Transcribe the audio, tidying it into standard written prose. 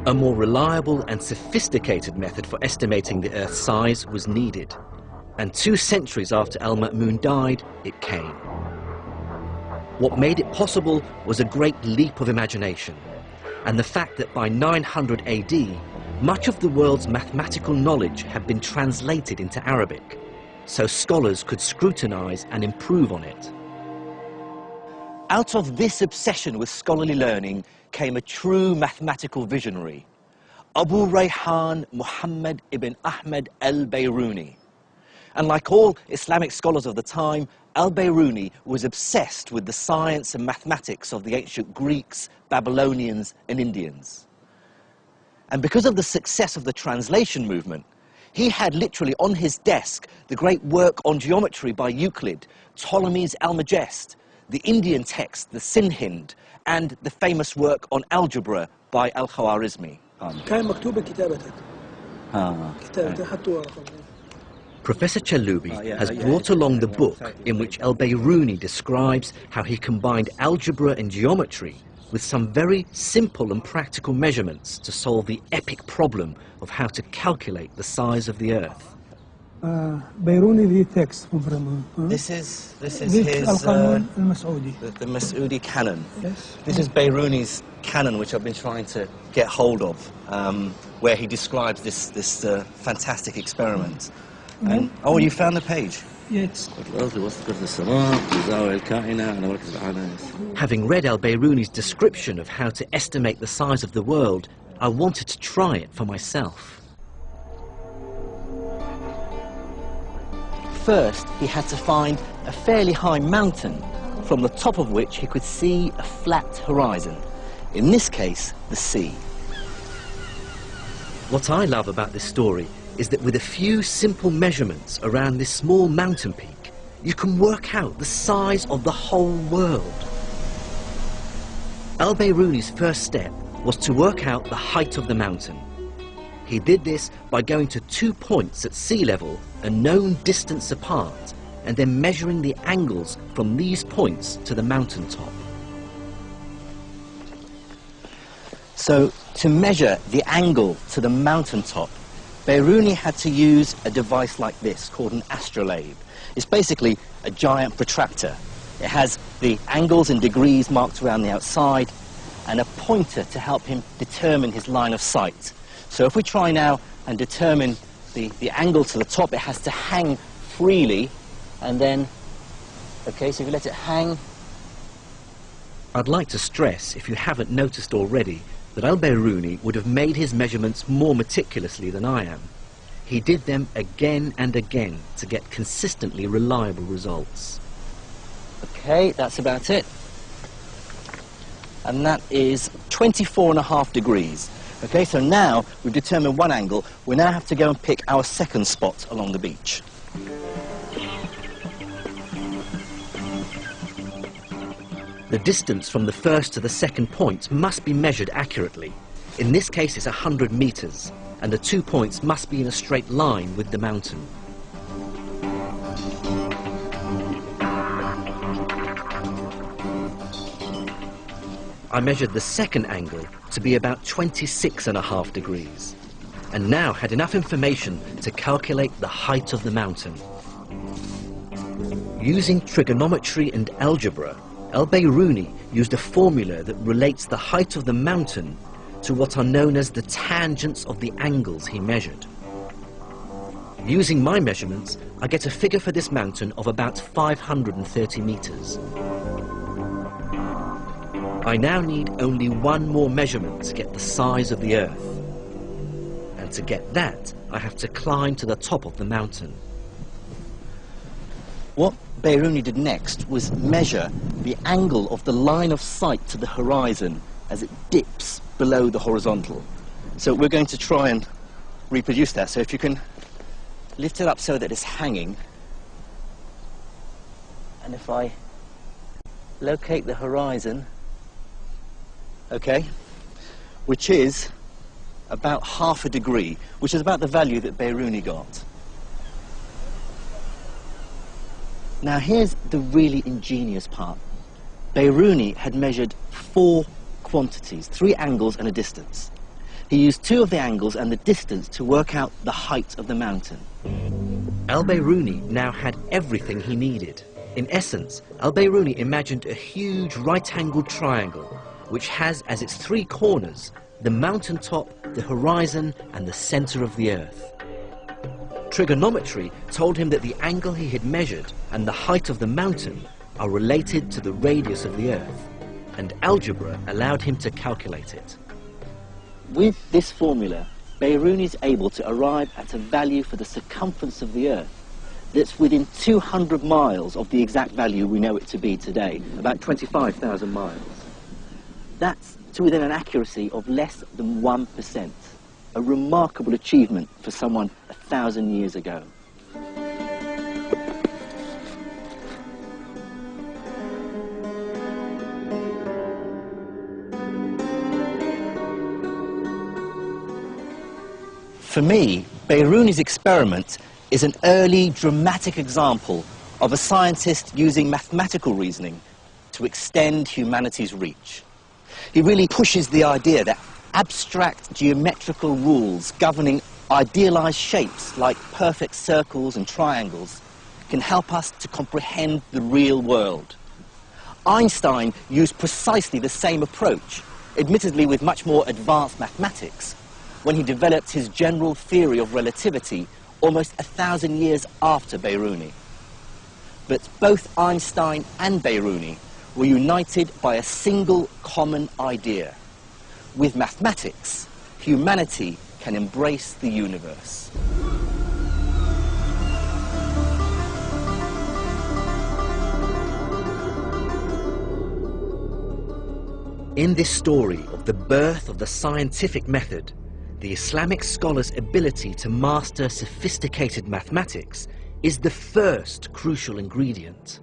A more reliable and sophisticated method for estimating the Earth's size was needed, and 2 centuries after Al-Ma'mun died, it came. What made it possible was a great leap of imagination, and the fact that by 900 AD, much of the world's mathematical knowledge had been translated into Arabic, so scholars could scrutinize and improve on it. Out of this obsession with scholarly learning came a true mathematical visionary, Abu Rayhan Muhammad ibn Ahmed al-Bayruni. And like all Islamic scholars of the time, al-Bayruni was obsessed with the science and mathematics of the ancient Greeks, Babylonians, and Indians. And because of the success of the translation movement, he had literally on his desk the great work on geometry by Euclid, Ptolemy's Almagest, the Indian text, the Sinhind, and the famous work on algebra by Al-Khwarizmi. Professor Chaloubi has brought along the book in which al-Bayruni describes how he combined algebra and geometry with some very simple and practical measurements to solve the epic problem of how to calculate the size of the Earth. Bayruni text from This is his the Mas'udi canon. Yes. This is Bayruni's canon, which I've been trying to get hold of, where he describes this fantastic experiment. And, oh, you found the page. Yes. Having read al-Bayruni's description of how to estimate the size of the world, I wanted to try it for myself. First, he had to find a fairly high mountain from the top of which he could see a flat horizon. In this case, the sea. What I love about this story is that with a few simple measurements around this small mountain peak, you can work out the size of the whole world. Al-Bayruni's first step was to work out the height of the mountain. He did this by going to 2 points at sea level, a known distance apart, and then measuring the angles from these points to the mountaintop. So, to measure the angle to the mountaintop, Bayruni had to use a device like this called an astrolabe. It's basically a giant protractor. It has the angles in degrees marked around the outside and a pointer to help him determine his line of sight. So if we try now and determine the angle to the top, it has to hang freely, and then, okay, so if you let it hang. I'd like to stress, if you haven't noticed already, that al-Bayruni would have made his measurements more meticulously than I am. He did them again and again to get consistently reliable results. Okay, that's about it. And that is 24.5 degrees. Okay, so now we've determined one angle. We now have to go and pick our second spot along the beach. The distance from the first to the second point must be measured accurately. In this case, it's 100 meters, and the 2 points must be in a straight line with the mountain. I measured the second angle to be about 26.5 degrees, and now had enough information to calculate the height of the mountain. Using trigonometry and algebra, al-Bayruni used a formula that relates the height of the mountain to what are known as the tangents of the angles he measured. Using my measurements, I get a figure for this mountain of about 530 meters. I now need only one more measurement to get the size of the Earth. And to get that, I have to climb to the top of the mountain. What Bayruni did next was measure the angle of the line of sight to the horizon as it dips below the horizontal. So we're going to try and reproduce that. So if you can lift it up so that it's hanging, and if I locate the horizon, okay, which is about 0.5 degree, which is about the value that Bayruni got. Now here's the really ingenious part. Bayruni had measured 4 quantities, 3 angles and a distance. He used 2 of the angles and the distance to work out the height of the mountain. Al-Biruni now had everything he needed. In essence, Al-Biruni imagined a huge right-angled triangle, which has as its 3 corners the mountaintop, the horizon, and the center of the Earth. Trigonometry told him that the angle he had measured and the height of the mountain are related to the radius of the Earth, and algebra allowed him to calculate it. With this formula, Biruni is able to arrive at a value for the circumference of the Earth that's within 200 miles of the exact value we know it to be today, about 25,000 miles. That's to within an accuracy of less than 1%, a remarkable achievement for someone 1,000 years ago. For me, Biruni's experiment is an early, dramatic example of a scientist using mathematical reasoning to extend humanity's reach. He really pushes the idea that abstract geometrical rules governing idealized shapes like perfect circles and triangles can help us to comprehend the real world. Einstein used precisely the same approach, admittedly with much more advanced mathematics, when he developed his general theory of relativity almost 1,000 years after Biruni. But both Einstein and Biruni were united by a single common idea. With mathematics, humanity can embrace the universe. In this story of the birth of the scientific method, the Islamic scholar's ability to master sophisticated mathematics is the first crucial ingredient.